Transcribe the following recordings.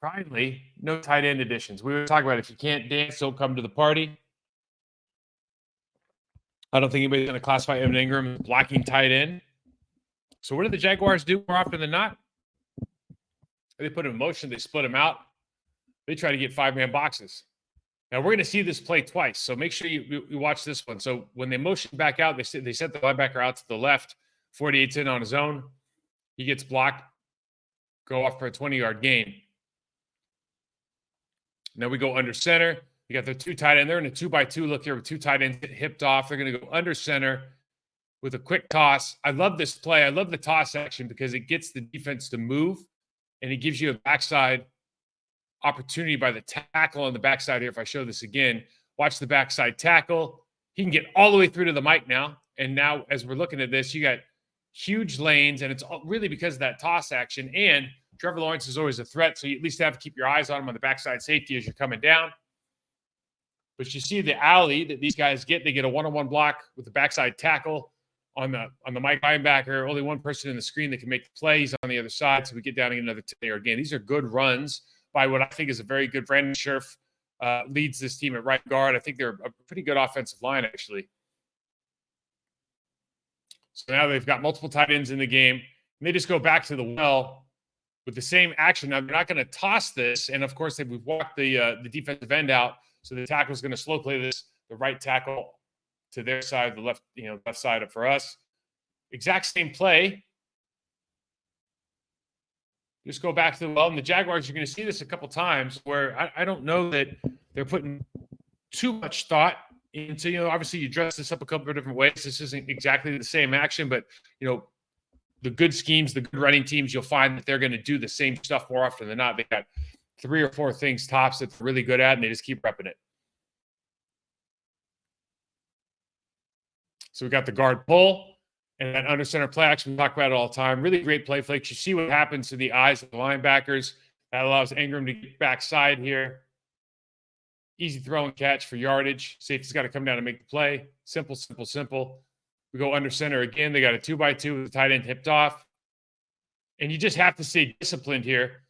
surprisingly, no tight end additions. We were talking about if you can't dance, don't come to the party. I don't think anybody's going to classify Evan Ingram as blocking tight end. So what do the Jaguars do more often than not? They put him in motion. They split him out. They try to get 5-man boxes. Now, we're going to see this play twice, so make sure you watch this one. So when they motion back out, they set the linebacker out to the left. 48's in on his own. He gets blocked, go off for a 20-yard gain. Now we go under center. You got their two tight end. They're in a 2-by-2 look here with two tight ends hipped off. They're going to go under center with a quick toss. I love this play. I love the toss action because it gets the defense to move, and it gives you a backside opportunity by the tackle on the backside here. If I show this again, watch the backside tackle. He can get all the way through to the mic now. And now as we're looking at this, you got huge lanes, and it's really because of that toss action. And Trevor Lawrence is always a threat, so you at least have to keep your eyes on him on the backside safety as you're coming down. But you see the alley that these guys get. They get a one-on-one block with the backside tackle on the Mike linebacker. Only one person in the screen that can make the play. He's on the other side, so we get down to another 10-yard gain. These are good runs by what I think is a very good Brandon Scherf leads this team at right guard. I think they're a pretty good offensive line, actually. So now they've got multiple tight ends in the game, and they just go back to the well with the same action. Now, they're not going to toss this, and, of course, we've walked the defensive end out, so the tackle's going to slow play this, the right tackle to their side, the left side up for us. Exact same play. Just go back to the well, and the Jaguars, you're going to see this a couple times where I don't know that they're putting too much thought into, obviously you dress this up a couple of different ways. This isn't exactly the same action, but, the good schemes, the good running teams, you'll find that they're going to do the same stuff more often than not. They got 3 or 4 things tops that they're really good at, and they just keep repping it. So we got the guard pull. And that under center play action, we talk about it all the time. Really great play flakes. You see what happens to the eyes of the linebackers. That allows Ingram to get backside here. Easy throw and catch for yardage. Safety's got to come down and make the play. Simple, simple, simple. We go under center again. They got a 2-by-2 with the tight end hipped off. And you just have to stay disciplined here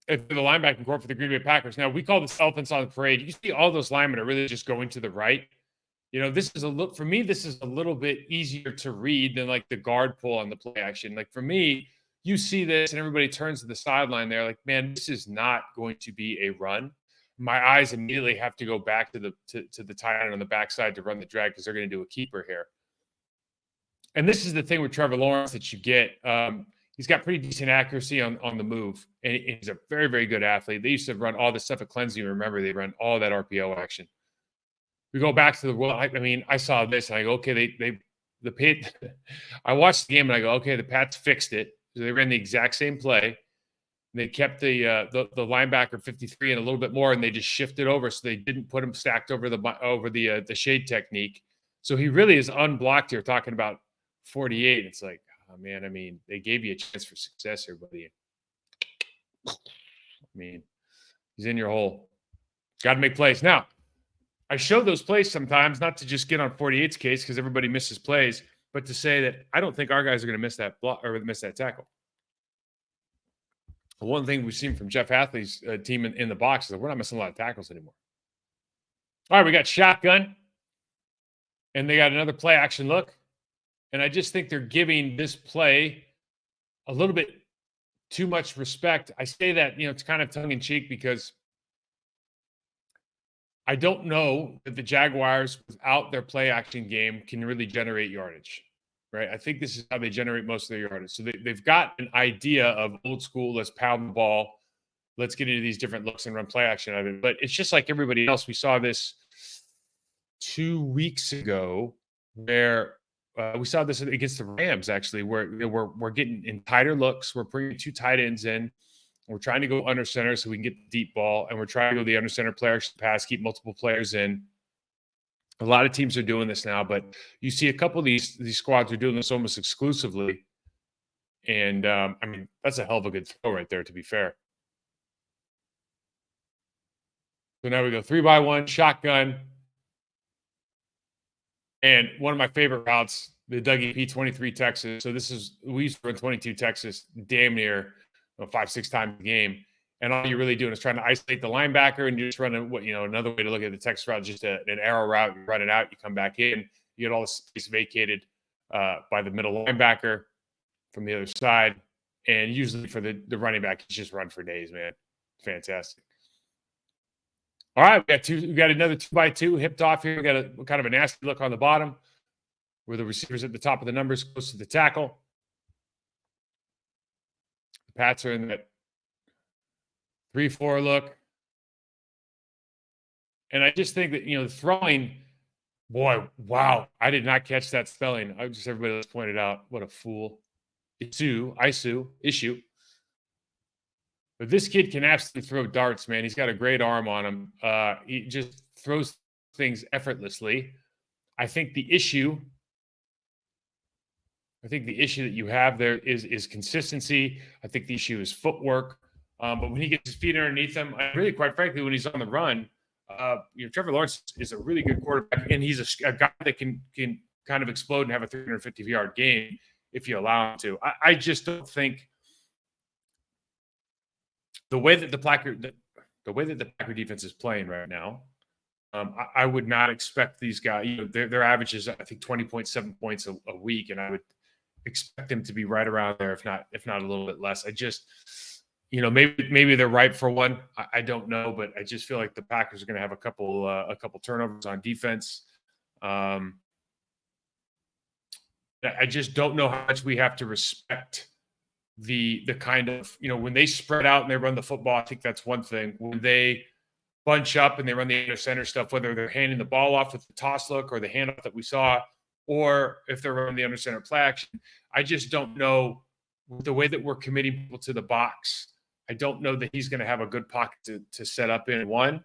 if the linebacking core for the Green Bay Packers. Now, we call this elephants on the parade. You see all those linemen are really just going to the right. This is for me, this is a little bit easier to read than like the guard pull on the play action. Like for me, you see this and everybody turns to the sideline. They're like, man, this is not going to be a run. My eyes immediately have to go back to the tight end on the backside to run the drag because they're going to do a keeper here. And this is the thing with Trevor Lawrence that you get. He's got pretty decent accuracy on the move, and he's a very, very good athlete. They used to run all this stuff at Clemson. Remember, they run all that RPO action. We go back to the world. I saw this and I go, okay, I watched the game and I go, okay, the Pats fixed it. So they ran the exact same play. They kept the linebacker 53 and a little bit more, and they just shifted over, so they didn't put him stacked over the shade technique. So he really is unblocked here. Talking about 48, it's like, oh man, they gave you a chance for success here, buddy. He's in your hole. Got to make plays now. I show those plays sometimes, not to just get on 48's case because everybody misses plays, but to say that I don't think our guys are going to miss that block or miss that tackle. One thing we've seen from Jeff Hathley's team in the box is that we're not missing a lot of tackles anymore. All right, we got shotgun, and they got another play action look, and I just think they're giving this play a little bit too much respect. I say that, it's kind of tongue in cheek because I don't know that the Jaguars, without their play action game, can really generate yardage, right? I think this is how they generate most of their yardage. So they've got an idea of old school, let's pound the ball, let's get into these different looks and run play action out of it. But it's just like everybody else. We saw this 2 weeks ago where we saw this against the Rams, actually, where we're getting in tighter looks. We're bringing 2 tight ends in. We're trying to go under center so we can get the deep ball, and we're trying to go the under center player pass, keep multiple players in. A lot of teams are doing this now, but you see a couple of these squads are doing this almost exclusively. And, that's a hell of a good throw right there, to be fair. So now we go 3-by-1, shotgun. And one of my favorite routes, the Dougie P 23 Texas. So we used to run 22 Texas damn near 5, 6 times a game. And all you're really doing is trying to isolate the linebacker, and you're just running what, another way to look at the Texas route, just an arrow route. You run it out, you come back in, you get all the space vacated by the middle linebacker from the other side. And usually for the running back, he's just run for days, man. Fantastic. All right, we got another 2x2 hipped off here. We got a kind of a nasty look on the bottom where the receiver's at the top of the numbers, close to the tackle. The Pats are in that 3-4 look. And I just think that, the throwing, boy, wow, I did not catch that spelling. Everybody else pointed out, what a fool. Issue. But this kid can absolutely throw darts, man. He's got a great arm on him. He just throws things effortlessly. I think the issue that you have there is consistency. I think the issue is footwork. But when he gets his feet underneath him, really, quite frankly, when he's on the run, Trevor Lawrence is a really good quarterback, and he's a guy that can kind of explode and have a 350-yard game if you allow him to. I just don't think the way that the Packer defense is playing right now, I would not expect these guys. Their average is, I think, 20.7 points a week, and I would expect them to be right around there, if not a little bit less. I just, maybe they're ripe for one. I don't know, but I just feel like the Packers are going to have a couple turnovers on defense. I just don't know how much we have to respect the kind of, when they spread out and they run the football. I think that's one thing. When they bunch up and they run the under center stuff, whether they're handing the ball off with the toss look or the handoff that we saw, or if they're running the under center play action, I just don't know the way that we're committing people to the box. I don't know that he's going to have a good pocket to set up in, one.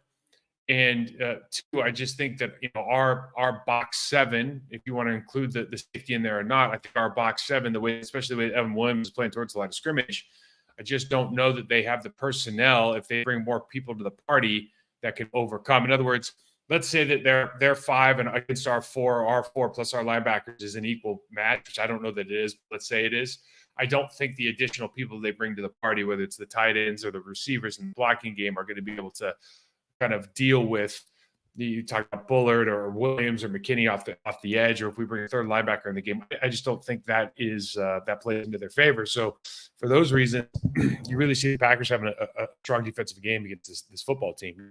And two, I just think that, our box 7, if you want to include the safety in there or not, I think our box 7, especially the way Evan Williams is playing towards the line of scrimmage, I just don't know that they have the personnel, if they bring more people to the party, that can overcome. In other words, let's say that they're 5 and against our 4 plus our linebackers is an equal match, which I don't know that it is. But let's say it is. I don't think the additional people they bring to the party, whether it's the tight ends or the receivers in the blocking game, are going to be able to kind of deal with you talk about Bullard or Williams or McKinney off the edge, or if we bring a third linebacker in the game. I just don't think that plays into their favor. So for those reasons, you really see the Packers having a strong defensive game against this football team.